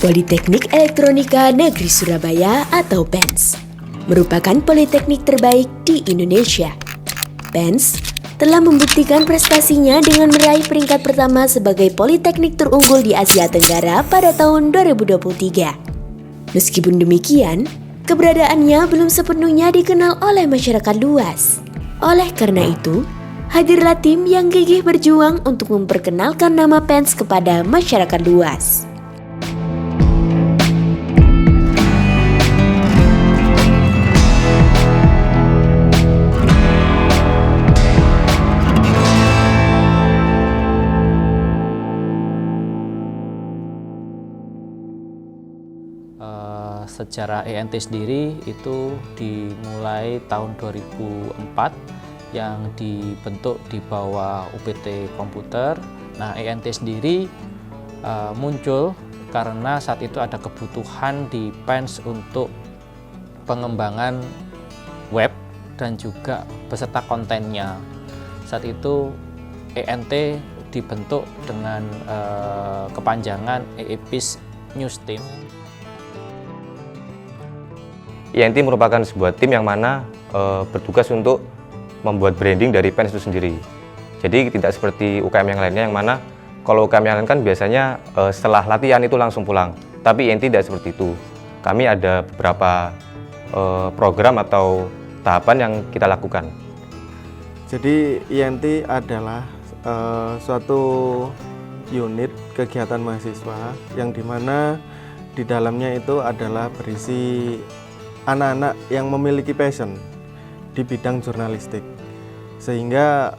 Politeknik Elektronika Negeri Surabaya atau PENS merupakan politeknik terbaik di Indonesia. PENS telah membuktikan prestasinya dengan meraih peringkat pertama sebagai politeknik terunggul di Asia Tenggara pada tahun 2023. Meskipun demikian, keberadaannya belum sepenuhnya dikenal oleh masyarakat luas. Oleh karena itu, hadirlah tim yang gigih berjuang untuk memperkenalkan nama PENS kepada masyarakat luas. Sejarah ENT sendiri itu dimulai tahun 2004 yang dibentuk di bawah UPT Komputer. Nah, ENT sendiri muncul karena saat itu ada kebutuhan di PENS untuk pengembangan web dan juga beserta kontennya. Saat itu ENT dibentuk dengan kepanjangan EEPIS News Team. ENT merupakan sebuah tim yang mana bertugas untuk membuat branding dari PENS itu sendiri. Jadi tidak seperti UKM yang lainnya, yang mana kalau UKM yang lain kan biasanya setelah latihan itu langsung pulang. Tapi ENT tidak seperti itu. Kami ada beberapa program atau tahapan yang kita lakukan. Jadi ENT adalah suatu unit kegiatan mahasiswa yang dimana di dalamnya itu adalah berisi anak-anak yang memiliki passion di bidang jurnalistik, sehingga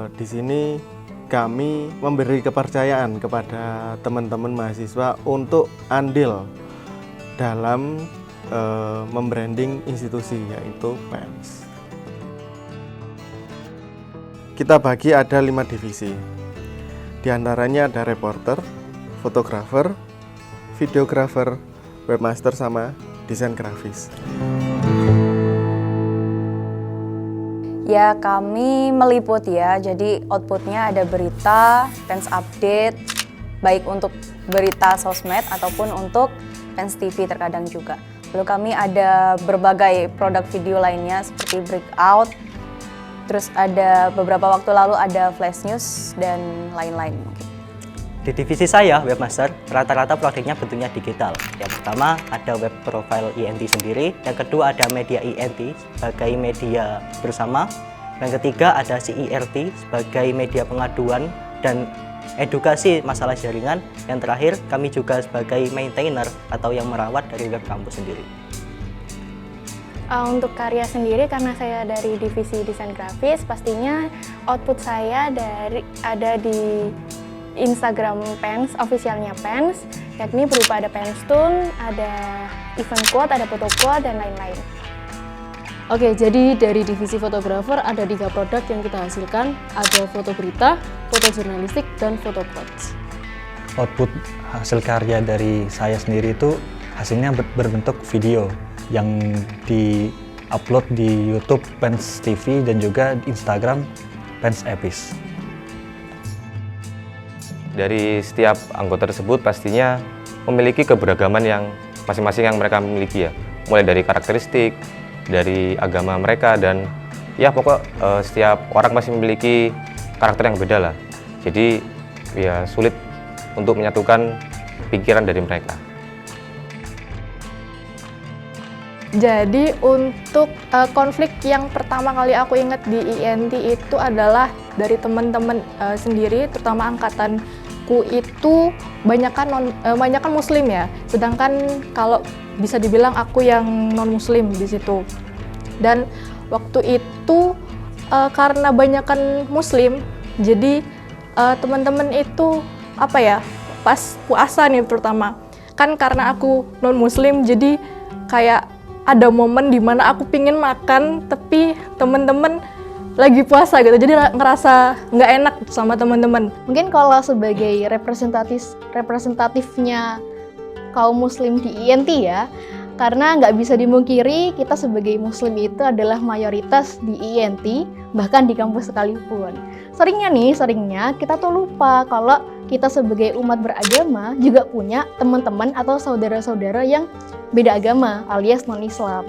di sini kami memberi kepercayaan kepada teman-teman mahasiswa untuk andil dalam membranding institusi, yaitu PENS. Kita bagi ada 5 divisi. Di antaranya ada reporter, fotografer, videografer, webmaster, sama desain grafis. Ya, kami meliput ya, jadi outputnya ada berita, PENS update, baik untuk berita sosmed ataupun untuk PENS TV terkadang juga. Lalu kami ada berbagai produk video lainnya seperti breakout, terus ada beberapa waktu lalu ada flash news dan lain-lain mungkin. Di divisi saya, webmaster, rata-rata produknya bentuknya digital. Yang pertama ada web profile ENT sendiri, yang kedua ada media ENT sebagai media bersama, yang ketiga ada CERT sebagai media pengaduan dan edukasi masalah jaringan, yang terakhir kami juga sebagai maintainer atau yang merawat dari web kampus sendiri. Untuk karya sendiri, karena saya dari divisi desain grafis, pastinya output saya ada di Instagram PENS, officialnya PENS, yakni berupa ada PENS Tune, ada event quote, ada foto quote, dan lain-lain. Oke, jadi dari divisi fotografer ada 3 produk yang kita hasilkan, ada foto berita, foto jurnalistik, dan foto quotes. Output hasil karya dari saya sendiri itu hasilnya berbentuk video yang di-upload di YouTube PENS TV dan juga di Instagram PENS EPIS. Dari setiap anggota tersebut pastinya memiliki keberagaman yang masing-masing yang mereka miliki, ya. Mulai dari karakteristik, dari agama mereka, dan ya pokok setiap orang masih memiliki karakter yang beda lah. Jadi ya sulit untuk menyatukan pikiran dari mereka. Jadi untuk konflik yang pertama kali aku ingat di ENT itu adalah dari teman-teman sendiri, terutama angkatanku itu banyakan muslim ya, sedangkan kalau bisa dibilang aku yang non muslim di situ. Dan waktu itu karena banyakan muslim, jadi teman-teman itu pas puasa nih terutama, kan karena aku non muslim jadi kayak ada momen dimana aku pingin makan tapi temen-temen lagi puasa gitu, jadi ngerasa nggak enak sama teman-teman. Mungkin kalau sebagai representatifnya kaum muslim di ENT ya, karena nggak bisa dimungkiri kita sebagai muslim itu adalah mayoritas di ENT, bahkan di kampus sekalipun. Seringnya kita tuh lupa kalau kita sebagai umat beragama juga punya teman-teman atau saudara-saudara yang beda agama alias non-Islam.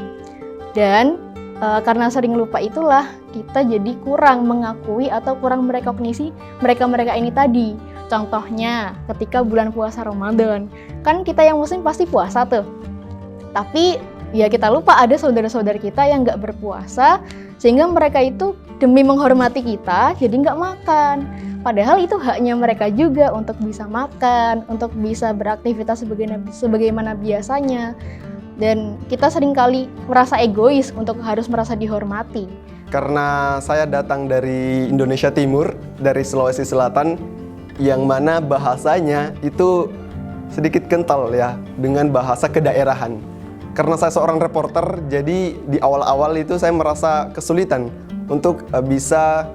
Dan karena sering lupa itulah kita jadi kurang mengakui atau kurang merekognisi mereka-mereka ini tadi. Contohnya ketika bulan puasa Ramadan, kan kita yang muslim pasti puasa tuh. Tapi ya kita lupa ada saudara-saudara kita yang nggak berpuasa, sehingga mereka itu demi menghormati kita jadi nggak makan. Padahal itu haknya mereka juga untuk bisa makan, untuk bisa beraktivitas sebagaimana biasanya. Dan kita seringkali merasa egois untuk harus merasa dihormati. Karena saya datang dari Indonesia Timur, dari Sulawesi Selatan, yang mana bahasanya itu sedikit kental ya dengan bahasa kedaerahan. Karena saya seorang reporter, jadi di awal-awal itu saya merasa kesulitan untuk bisa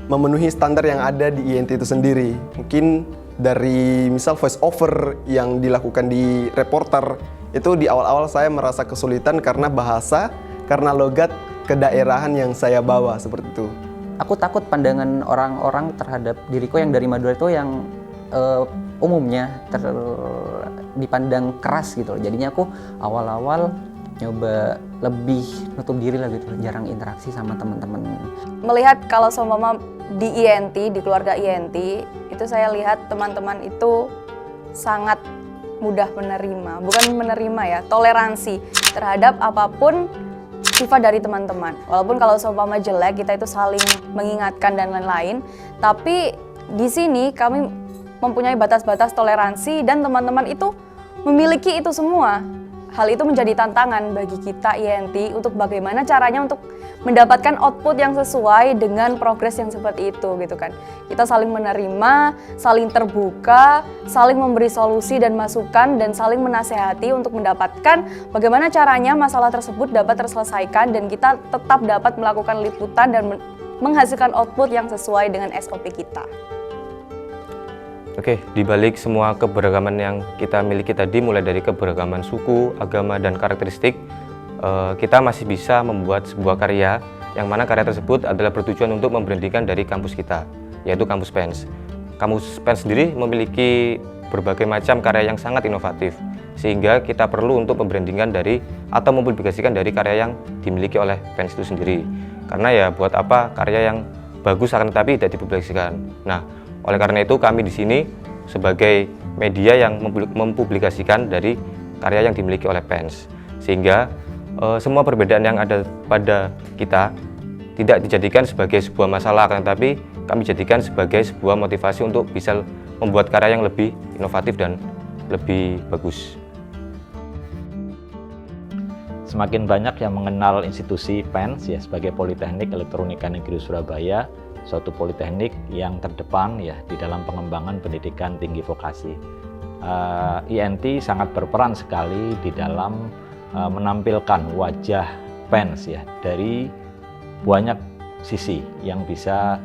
memenuhi standar yang ada di INT itu sendiri. Mungkin dari misal voice over yang dilakukan di reporter, itu di awal-awal saya merasa kesulitan karena bahasa, karena logat kedaerahan yang saya bawa seperti itu. Aku takut pandangan orang-orang terhadap diriku yang dari Madura itu yang umumnya dipandang keras gitu. Jadinya aku awal-awal nyoba lebih nutup diri lah gitu, jarang interaksi sama teman-teman. Melihat kalau seumpama di INT, di keluarga INT, itu saya lihat teman-teman itu sangat mudah menerima, bukan menerima ya, toleransi terhadap apapun sifat dari teman-teman. Walaupun kalau seumpama jelek, kita itu saling mengingatkan dan lain-lain, tapi di sini kami mempunyai batas-batas toleransi dan teman-teman itu memiliki itu semua. Hal itu menjadi tantangan bagi kita INT untuk bagaimana caranya untuk mendapatkan output yang sesuai dengan progres yang seperti itu gitu kan. Kita saling menerima, saling terbuka, saling memberi solusi dan masukan dan saling menasehati untuk mendapatkan bagaimana caranya masalah tersebut dapat terselesaikan dan kita tetap dapat melakukan liputan dan menghasilkan output yang sesuai dengan SOP kita. Oke, di balik semua keberagaman yang kita miliki tadi, mulai dari keberagaman suku, agama, dan karakteristik, kita masih bisa membuat sebuah karya yang mana karya tersebut adalah bertujuan untuk membrandingkan dari kampus kita, yaitu Kampus PENS. Kampus PENS sendiri memiliki berbagai macam karya yang sangat inovatif, sehingga kita perlu untuk membrandingkan dari atau mempublikasikan dari karya yang dimiliki oleh PENS itu sendiri. Karena ya buat apa karya yang bagus akan tetapi tidak dipublikasikan. Nah, oleh karena itu kami di sini sebagai media yang mempublikasikan dari karya yang dimiliki oleh PENS, sehingga semua perbedaan yang ada pada kita tidak dijadikan sebagai sebuah masalah, akan tetapi kami jadikan sebagai sebuah motivasi untuk bisa membuat karya yang lebih inovatif dan lebih bagus. Semakin banyak yang mengenal institusi PENS ya sebagai Politeknik Elektronika Negeri Surabaya, suatu politeknik yang terdepan ya di dalam pengembangan pendidikan tinggi vokasi. INT sangat berperan sekali di dalam menampilkan wajah PENS ya dari banyak sisi yang bisa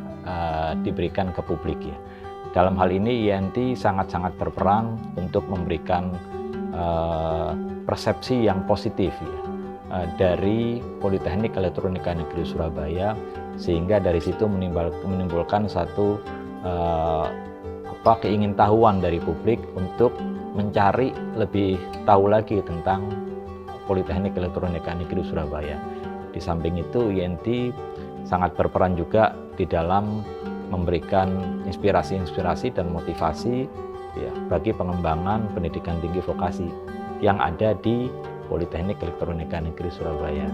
diberikan ke publik ya. Dalam hal ini INT sangat-sangat berperan untuk memberikan persepsi yang positif ya, dari Politeknik Elektronika Negeri Surabaya, sehingga dari situ menimbulkan satu keingintahuan dari publik untuk mencari lebih tahu lagi tentang Politeknik Elektronika Negeri Surabaya. Di samping itu INT sangat berperan juga di dalam memberikan inspirasi-inspirasi dan motivasi ya bagi pengembangan pendidikan tinggi vokasi yang ada di Politeknik Elektronika Negeri Surabaya.